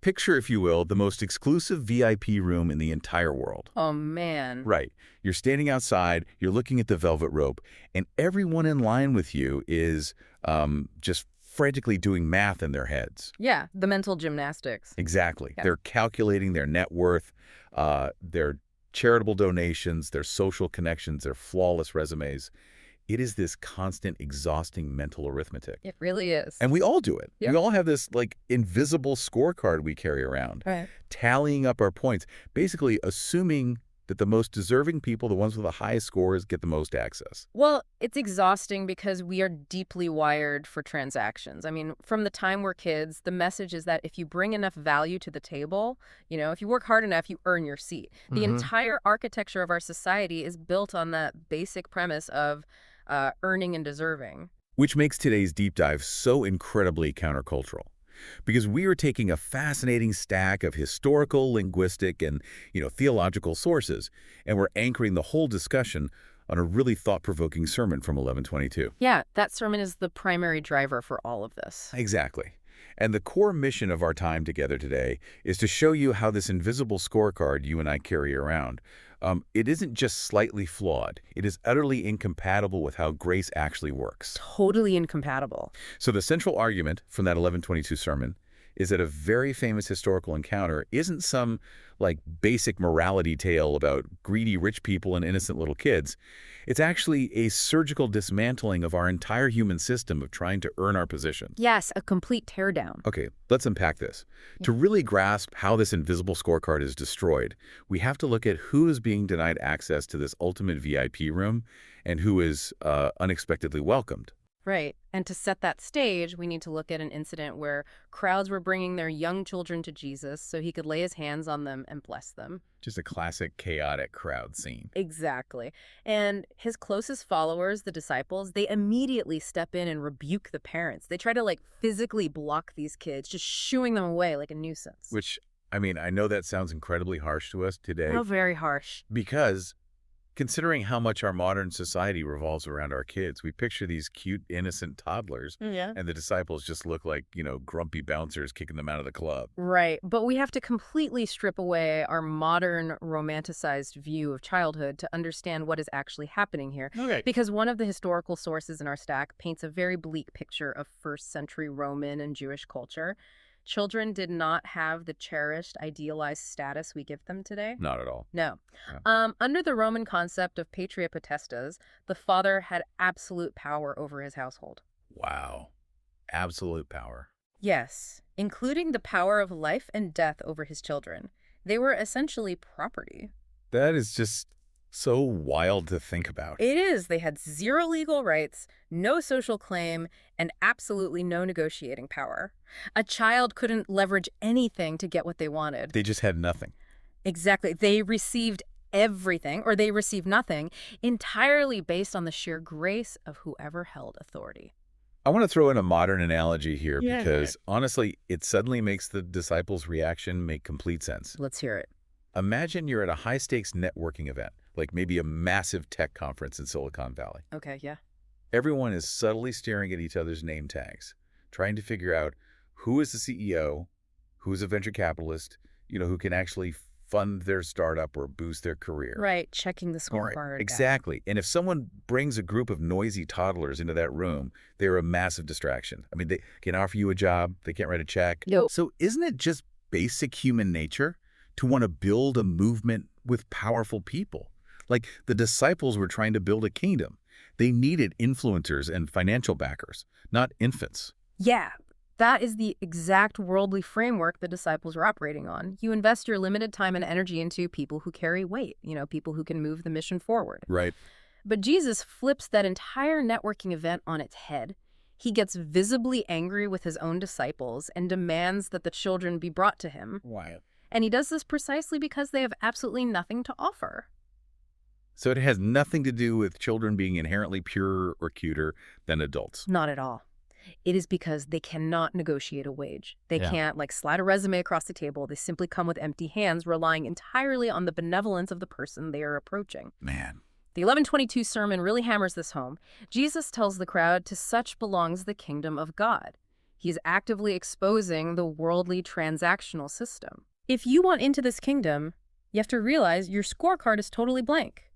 Picture, if you will, the most exclusive VIP room in the entire world. Oh, man. Right. You're standing outside, you're looking at the velvet rope, and everyone in line with you is just frantically doing math in their heads. Yeah, the mental gymnastics. Exactly. Yeah. They're calculating their net worth, their charitable donations, their social connections, their flawless resumes. It is this constant, exhausting mental arithmetic. It really is. And we all do it. Yep. We all have this, like, invisible scorecard we carry around, Right. tallying up our points, basically assuming that the most deserving people, the ones with the highest scores, get the most access. Well, it's exhausting because we are deeply wired for transactions. I mean, from the time we're kids, the message is that if you bring enough value to the table, if you work hard enough, you earn your seat. The entire architecture of our society is built on that basic premise of earning and deserving. Which makes today's deep dive so incredibly countercultural. Because we are taking a fascinating stack of historical, linguistic, and theological sources, and we're anchoring the whole discussion on a really thought-provoking sermon from 1122. Yeah, that sermon is the primary driver for all of this. Exactly. And the core mission of our time together today is to show you how this invisible scorecard you and I carry around, it isn't just slightly flawed. It is utterly incompatible with how grace actually works. Totally incompatible. So the central argument from that 1122 sermon is that a very famous historical encounter isn't some, like, basic morality tale about greedy rich people and innocent little kids. It's actually a surgical dismantling of our entire human system of trying to earn our position. Yes, a complete teardown. Okay, let's unpack this. To really grasp how this invisible scorecard is destroyed, we have to look at who is being denied access to this ultimate VIP room and who is unexpectedly welcomed. Right. And to set that stage, we need to look at an incident where crowds were bringing their young children to Jesus so he could lay his hands on them and bless them. Just a classic chaotic crowd scene. Exactly. And his closest followers, the disciples, they immediately step in and rebuke the parents. They try to, like, physically block these kids, just shooing them away like a nuisance. Which, I mean, I know that sounds incredibly harsh to us today. Oh, very harsh. Because considering how much our modern society revolves around our kids, we picture these cute, innocent toddlers, Yeah. and the disciples just look like, grumpy bouncers kicking them out of the club. Right. But we have to completely strip away our modern romanticized view of childhood to understand what is actually happening here. Okay. Because one of the historical sources in our stack paints a very bleak picture of first-century Roman and Jewish culture. Children did not have the cherished, idealized status we give them today. Not at all. No. Yeah. Under the Roman concept of patria potestas, the father had absolute power over his household. Wow. Absolute power. Yes, including the power of life and death over his children. They were essentially property. That is just so wild to think about. It is. They had zero legal rights, no social claim, and absolutely no negotiating power. A child couldn't leverage anything to get what they wanted. They just had nothing. Exactly. They received everything, or they received nothing, entirely based on the sheer grace of whoever held authority. I want to throw in a modern analogy here Yeah. because, honestly, it suddenly makes the disciples' reaction make complete sense. Let's hear it. Imagine you're at a high-stakes networking event, like maybe a massive tech conference in Silicon Valley. Okay, yeah. Everyone is subtly staring at each other's name tags, trying to figure out who is the CEO, who's a venture capitalist, who can actually fund their startup or boost their career. Right, checking the Right, scorecard. exactly. And if someone brings a group of noisy toddlers into that room, they're a massive distraction. I mean, they can offer you a job, they can't write a check. Nope. So isn't it just basic human nature to want to build a movement with powerful people? Like, the disciples were trying to build a kingdom. They needed influencers and financial backers, not infants. Yeah, that is the exact worldly framework the disciples were operating on. You invest your limited time and energy into people who carry weight, people who can move the mission forward. Right. But Jesus flips that entire networking event on its head. He gets visibly angry with his own disciples and demands that the children be brought to him. Why? And he does this precisely because they have absolutely nothing to offer. So it has nothing to do with children being inherently purer or cuter than adults. Not at all. It is because they cannot negotiate a wage. They Yeah. can't, slide a resume across the table. They simply come with empty hands, relying entirely on the benevolence of the person they are approaching. Man. The 1122 sermon really hammers this home. Jesus tells the crowd, to such belongs the kingdom of God. He's actively exposing the worldly transactional system. If you want into this kingdom, you have to realize your scorecard is totally blank.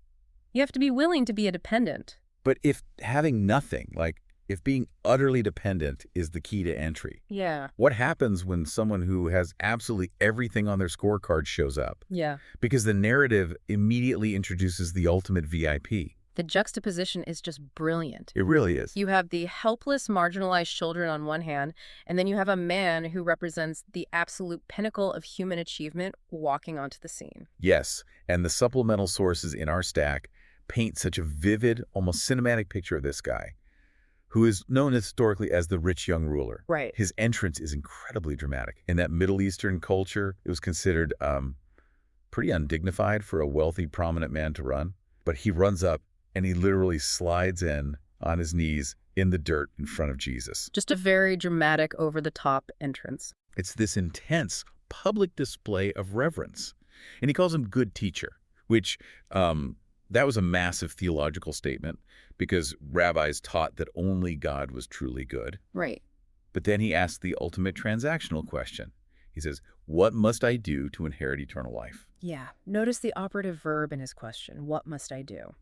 You have to be willing to be a dependent. But if having nothing, like if being utterly dependent is the key to entry, Yeah. what happens when someone who has absolutely everything on their scorecard shows up? Yeah. Because the narrative immediately introduces the ultimate VIP. The juxtaposition is just brilliant. It really is. You have the helpless, marginalized children on one hand, and then you have a man who represents the absolute pinnacle of human achievement walking onto the scene. Yes, and the supplemental sources in our stack paint such a vivid, almost cinematic picture of this guy, who is known historically as the rich young ruler. Right. His entrance is incredibly dramatic. In that Middle Eastern culture, it was considered pretty undignified for a wealthy, prominent man to run. But he runs up and he literally slides in on his knees in the dirt in front of Jesus. Just a very dramatic, over-the-top entrance. It's this intense public display of reverence. And he calls him good teacher, which that was a massive theological statement because rabbis taught that only God was truly good. Right. But then he asks the ultimate transactional question. He says, what must I do to inherit eternal life? Yeah. Notice the operative verb in his question. What must I do?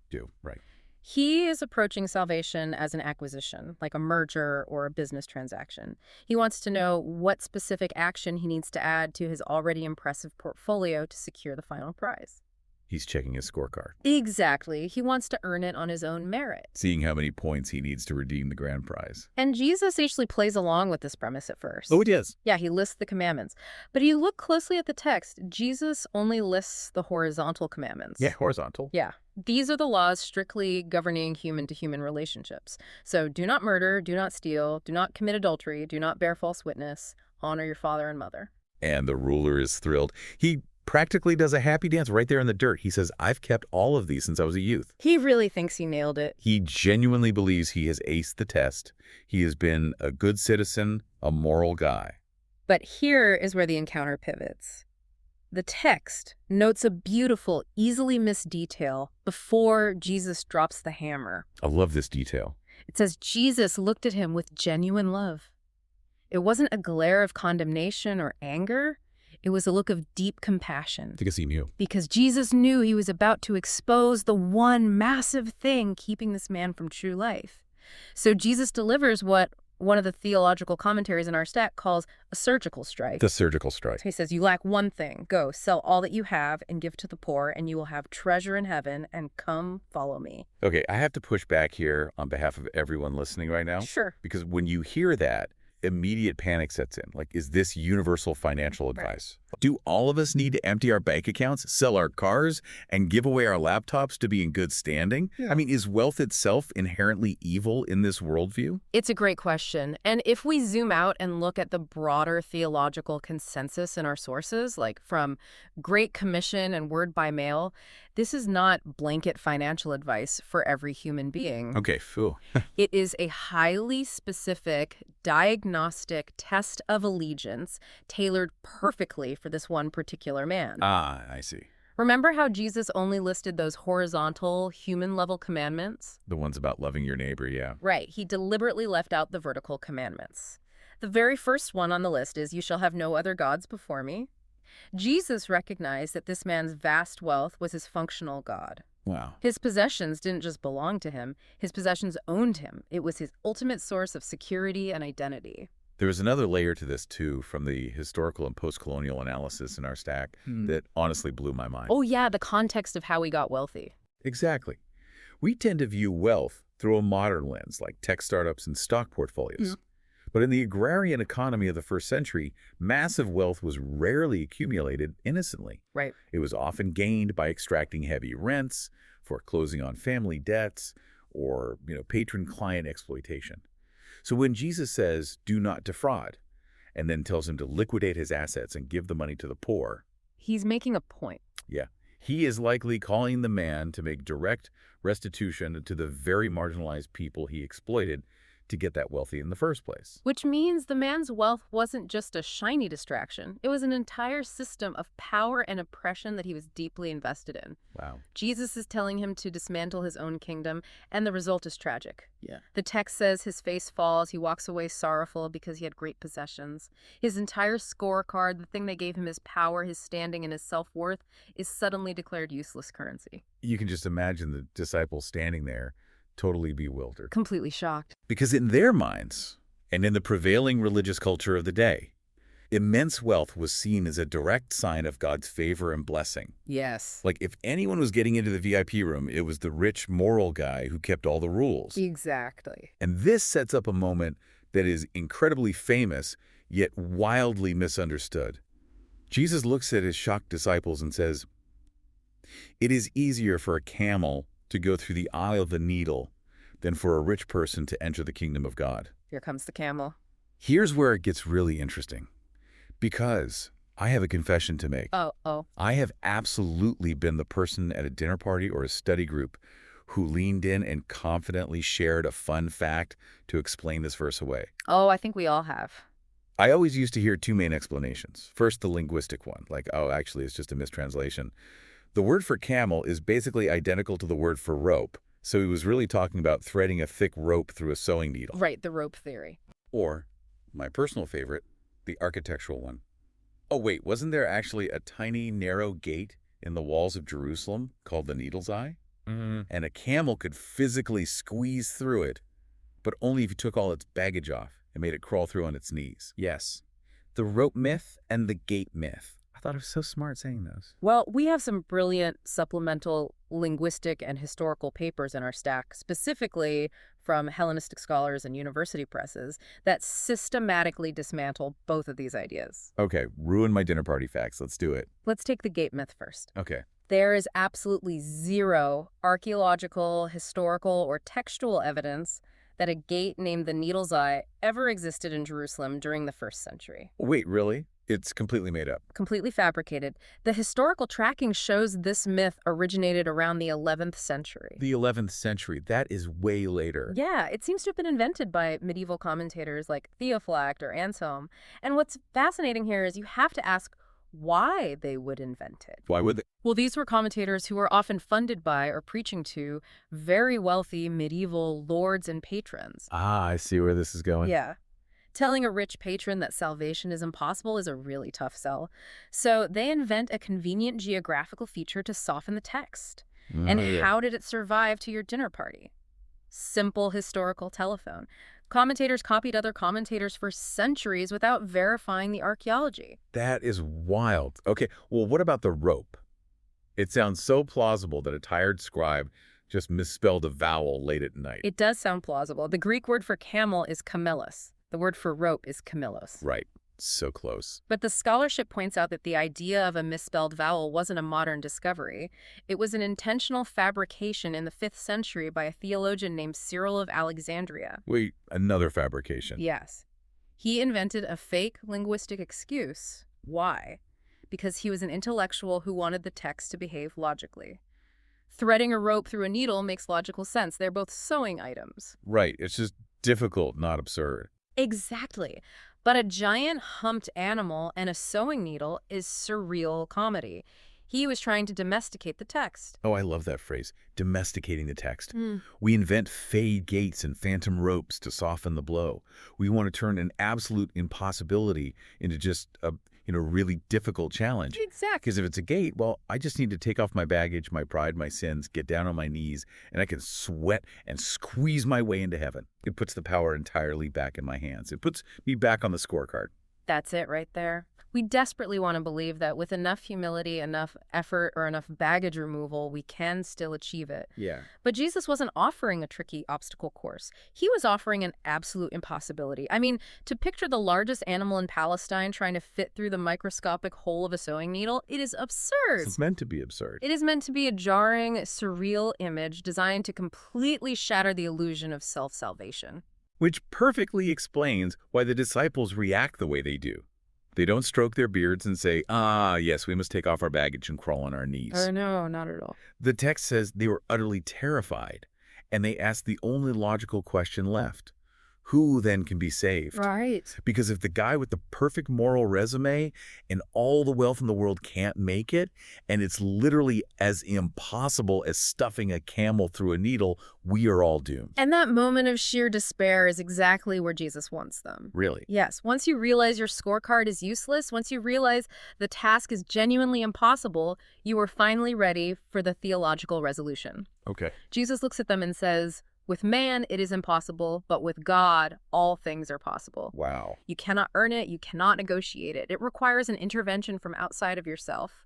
Right. He is approaching salvation as an acquisition, like a merger or a business transaction. He wants to know what specific action he needs to add to his already impressive portfolio to secure the final prize. He's checking his scorecard, Exactly. He wants to earn it on his own merit. seeing how many points he needs to redeem the grand prize. And Jesus actually plays along with this premise at first. Oh, it is. Yeah, he lists the commandments. But if you look closely at the text, Jesus only lists the horizontal commandments. Yeah, horizontal. Yeah. These are the laws strictly governing human-to-human relationships. So do not murder, do not steal, do not commit adultery, do not bear false witness, honor your father and mother. And the ruler is thrilled. He practically does a happy dance right there in the dirt. He says, I've kept all of these since I was a youth. He really thinks he nailed it. He genuinely believes he has aced the test. He has been a good citizen, a moral guy. But here is where the encounter pivots. The text notes a beautiful, easily missed detail before Jesus drops the hammer. I love this detail. It says Jesus looked at him with genuine love. It wasn't a glare of condemnation or anger. It was a look of deep compassion. I think I see you. Because Jesus knew he was about to expose the one massive thing keeping this man from true life. So Jesus delivers what one of the theological commentaries in our stack calls a surgical strike. The surgical strike. He says, you lack one thing. Go, sell all that you have and give to the poor, and you will have treasure in heaven, and come follow me. Okay, I have to push back here on behalf of everyone listening right now. Sure. Because when you hear that, immediate panic sets in. Like, is this universal financial advice? Right. Do all of us need to empty our bank accounts, sell our cars, and give away our laptops to be in good standing? Yeah. I mean, is wealth itself inherently evil in this worldview? It's a great question. And if we zoom out and look at the broader theological consensus in our sources, like from Great Commission and Word by Mail, this is not blanket financial advice for every human being. Okay, phew. It is a highly specific diagnostic test of allegiance tailored perfectly for this one particular man. Ah, I see. Remember how Jesus only listed those horizontal, human-level commandments? The ones about loving your neighbor, yeah. Right. He deliberately left out the vertical commandments. The very first one on the list is, you shall have no other gods before me. Jesus recognized that this man's vast wealth was his functional God. Wow. His possessions didn't just belong to him. His possessions owned him. It was his ultimate source of security and identity. There was another layer to this, too, from the historical and post-colonial analysis in our stack that honestly blew my mind. Oh, yeah, the context of how we got wealthy. Exactly. We tend to view wealth through a modern lens, like tech startups and stock portfolios. But in the agrarian economy of the first century, massive wealth was rarely accumulated innocently. Right. It was often gained by extracting heavy rents, foreclosing on family debts, or, patron-client exploitation. So when Jesus says, do not defraud, and then tells him to liquidate his assets and give the money to the poor, he's making a point. Yeah. He is likely calling the man to make direct restitution to the very marginalized people he exploited to get that wealthy in the first place. Which means the man's wealth wasn't just a shiny distraction. It was an entire system of power and oppression that he was deeply invested in. Wow. Jesus is telling him to dismantle his own kingdom, and the result is tragic. Yeah. The text says his face falls, he walks away sorrowful because he had great possessions. His entire scorecard, the thing that gave him his power, his standing, and his self-worth, is suddenly declared useless currency. You can just imagine the disciples standing there, totally bewildered. Completely shocked. Because in their minds, and in the prevailing religious culture of the day, immense wealth was seen as a direct sign of God's favor and blessing. Yes. Like if anyone was getting into the VIP room, it was the rich moral guy who kept all the rules. Exactly. And this sets up a moment that is incredibly famous, yet wildly misunderstood. Jesus looks at his shocked disciples and says, "It is easier for a camel to go through the eye of the needle than for a rich person to enter the kingdom of God." Here comes the camel. Here's where it gets really interesting. Because I have a confession to make. Oh. I have absolutely been the person at a dinner party or a study group who leaned in and confidently shared a fun fact to explain this verse away. Oh, I think we all have. I always used to hear two main explanations. First, the linguistic one, like, oh, actually, it's just a mistranslation. The word for camel is basically identical to the word for rope, so he was really talking about threading a thick rope through a sewing needle. Right, the rope theory. Or, my personal favorite, the architectural one. Oh, wait, wasn't there actually a tiny, narrow gate in the walls of Jerusalem called the Needle's Eye? And a camel could physically squeeze through it, but only if you took all its baggage off and made it crawl through on its knees. Yes. The rope myth and the gate myth. I thought I was so smart saying those. Well, we have some brilliant supplemental linguistic and historical papers in our stack, specifically from Hellenistic scholars and university presses, that systematically dismantle both of these ideas. Okay, ruin my dinner party facts. Let's do it. Let's take the gate myth first. Okay. There is absolutely zero archaeological, historical, or textual evidence that a gate named the Needle's Eye ever existed in Jerusalem during the 1st century. Wait, really? It's completely made up. Completely fabricated. The historical tracking shows this myth originated around the 11th century. The 11th century. That is way later. Yeah, it seems to have been invented by medieval commentators like Theophylact or Anselm. And what's fascinating here is you have to ask why they would invent it. Why would they? Well, these were commentators who were often funded by or preaching to very wealthy medieval lords and patrons. Ah, I see where this is going. Yeah. Telling a rich patron that salvation is impossible is a really tough sell. So they invent a convenient geographical feature to soften the text. And how did it survive to your dinner party? Simple historical telephone. Commentators copied other commentators for centuries without verifying the archaeology. That is wild. Okay, well, what about the rope? It sounds so plausible that a tired scribe just misspelled a vowel late at night. It does sound plausible. The Greek word for camel is kamelos. The word for rope is kamelos. Right. So close. But the scholarship points out that the idea of a misspelled vowel wasn't a modern discovery. It was an intentional fabrication in the 5th century by a theologian named Cyril of Alexandria. Wait, another fabrication. Yes. He invented a fake linguistic excuse. Why? Because he was an intellectual who wanted the text to behave logically. Threading a rope through a needle makes logical sense. They're both sewing items. Right. It's just difficult, not absurd. Exactly. But a giant humped animal and a sewing needle is surreal comedy. He was trying to domesticate the text. Oh, I love that phrase, domesticating the text. We invent fade gates and phantom ropes to soften the blow. We want to turn an absolute impossibility into just a really difficult challenge. Exactly. Because if it's a gate, well, I just need to take off my baggage, my pride, my sins, get down on my knees, and I can sweat and squeeze my way into heaven. It puts the power entirely back in my hands. It puts me back on the scorecard. That's it right there. We desperately want to believe that with enough humility, enough effort, or enough baggage removal, we can still achieve it. Yeah. But Jesus wasn't offering a tricky obstacle course. He was offering an absolute impossibility. I mean, to picture the largest animal in Palestine trying to fit through the microscopic hole of a sewing needle, it is absurd. It's meant to be absurd. It is meant to be a jarring, surreal image designed to completely shatter the illusion of self-salvation. Which perfectly explains why the disciples react the way they do. They don't stroke their beards and say, yes, we must take off our baggage and crawl on our knees. No, not at all. The text says they were utterly terrified, and they asked the only logical question left. who then can be saved? Right. Because if the guy with the perfect moral resume and all the wealth in the world can't make it, and it's literally as impossible as stuffing a camel through a needle, we are all doomed. And that moment of sheer despair is exactly where Jesus wants them. Really? Yes, once you realize your scorecard is useless, once you realize the task is genuinely impossible, you are finally ready for the theological resolution. Okay. Jesus looks at them and says, with man, it is impossible, but with God, all things are possible. Wow. You cannot earn it. You cannot negotiate it. It requires an intervention from outside of yourself.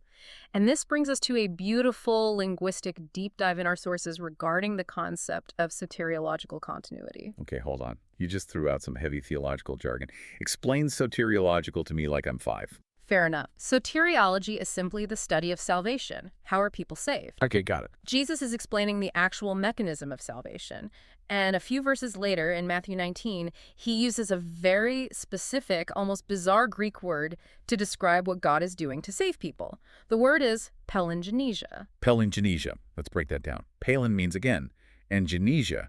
And this brings us to a beautiful linguistic deep dive in our sources regarding the concept of soteriological continuity. Okay, hold on. You just threw out some heavy theological jargon. Explain soteriological to me like I'm 5. Fair enough. Soteriology is simply the study of salvation. How are people saved? Okay, got it. Jesus is explaining the actual mechanism of salvation. And a few verses later, in Matthew 19, he uses a very specific, almost bizarre Greek word to describe what God is doing to save people. The word is palingenesia. Palingenesia. Let's break that down. Palin means again, and genesia.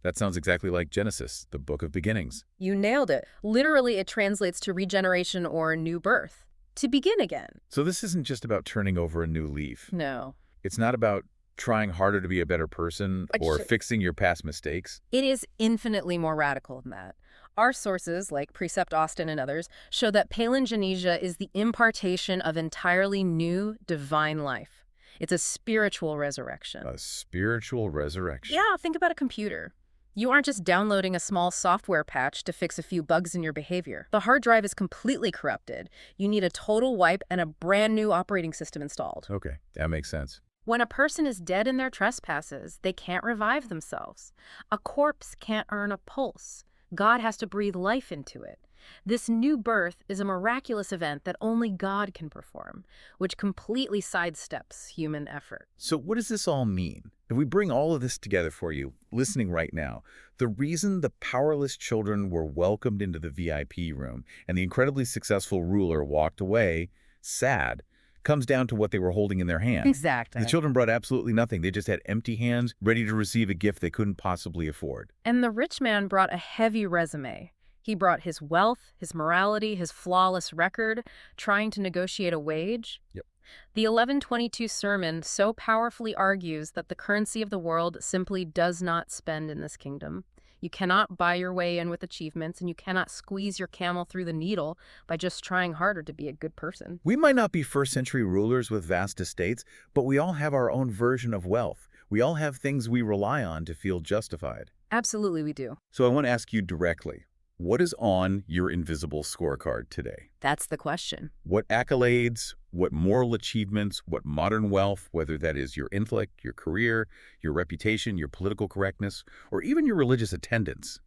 That sounds exactly like Genesis, the book of beginnings. You nailed it. Literally, it translates to regeneration or new birth. To begin again. So this isn't just about turning over a new leaf. No. It's not about trying harder to be a better person or fixing your past mistakes. It is infinitely more radical than that. Our sources, like Precept Austin and others, show that palingenesia is the impartation of entirely new divine life. It's a spiritual resurrection. A spiritual resurrection. Yeah, think about a computer. You aren't just downloading a small software patch to fix a few bugs in your behavior. The hard drive is completely corrupted. You need a total wipe and a brand new operating system installed. Okay, that makes sense. When a person is dead in their trespasses, they can't revive themselves. A corpse can't earn a pulse. God has to breathe life into it. This new birth is a miraculous event that only God can perform, which completely sidesteps human effort. So what does this all mean? If we bring all of this together for you, listening right now, the reason the powerless children were welcomed into the VIP room and the incredibly successful ruler walked away, sad, comes down to what they were holding in their hands. Exactly. The children brought absolutely nothing. They just had empty hands, ready to receive a gift they couldn't possibly afford. And the rich man brought a heavy resume. He brought his wealth, his morality, his flawless record, trying to negotiate a wage. Yep. The 1122 sermon so powerfully argues that the currency of the world simply does not spend in this kingdom. You cannot buy your way in with achievements, and you cannot squeeze your camel through the needle by just trying harder to be a good person. We might not be first-century rulers with vast estates, but we all have our own version of wealth. We all have things we rely on to feel justified. Absolutely, we do. So I want to ask you directly, what is on your invisible scorecard today? That's the question. What accolades, what moral achievements, what modern wealth, whether that is your intellect, your career, your reputation, your political correctness, or even your religious attendance,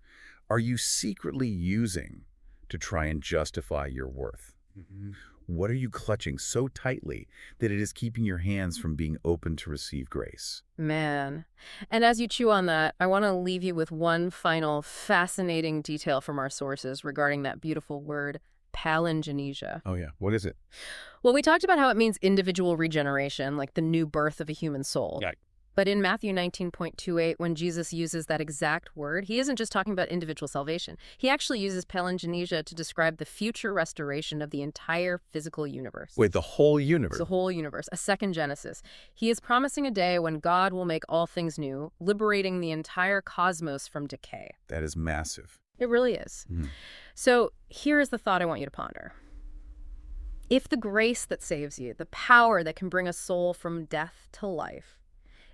are you secretly using to try and justify your worth? What are you clutching so tightly that it is keeping your hands from being open to receive grace? Man. And as you chew on that, I want to leave you with one final fascinating detail from our sources regarding that beautiful word, palingenesia. Oh, yeah. What is it? Well, we talked about how it means individual regeneration, like the new birth of a human soul. Yeah. But in Matthew 19.28, when Jesus uses that exact word, he isn't just talking about individual salvation. He actually uses palingenesia to describe the future restoration of the entire physical universe. Wait, the whole universe? The whole universe, a second Genesis. He is promising a day when God will make all things new, liberating the entire cosmos from decay. That is massive. It really is. So here is the thought I want you to ponder. If the grace that saves you, the power that can bring a soul from death to life,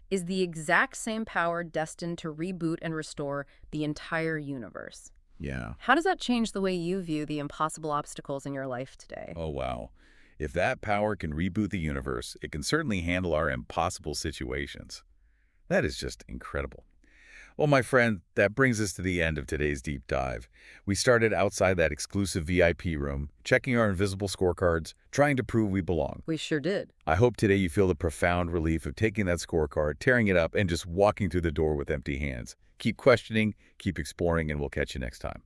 is the exact same power destined to reboot and restore the entire universe. Yeah. How does that change the way you view the impossible obstacles in your life today? Oh, wow. If that power can reboot the universe, it can certainly handle our impossible situations. That is just incredible. Well, my friend, that brings us to the end of today's deep dive. We started outside that exclusive VIP room, checking our invisible scorecards, trying to prove we belong. We sure did. I hope today you feel the profound relief of taking that scorecard, tearing it up, and just walking through the door with empty hands. Keep questioning, keep exploring, and we'll catch you next time.